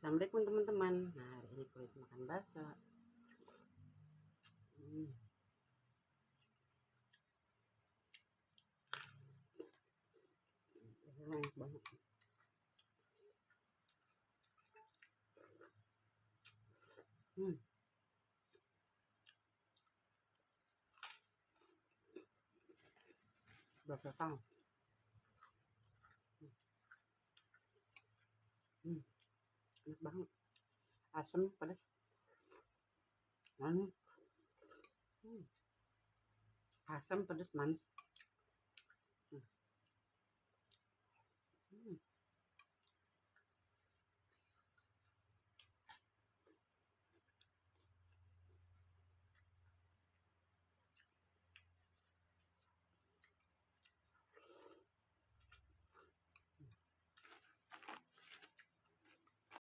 Assalamualaikum teman-teman. Nah, hari ini kuis makan bakso. Hmm, enak banget. Hmm, bakso tang. Hmm, enak banget. Asam, pedas, manis. Hmm, asam, pedas, manis.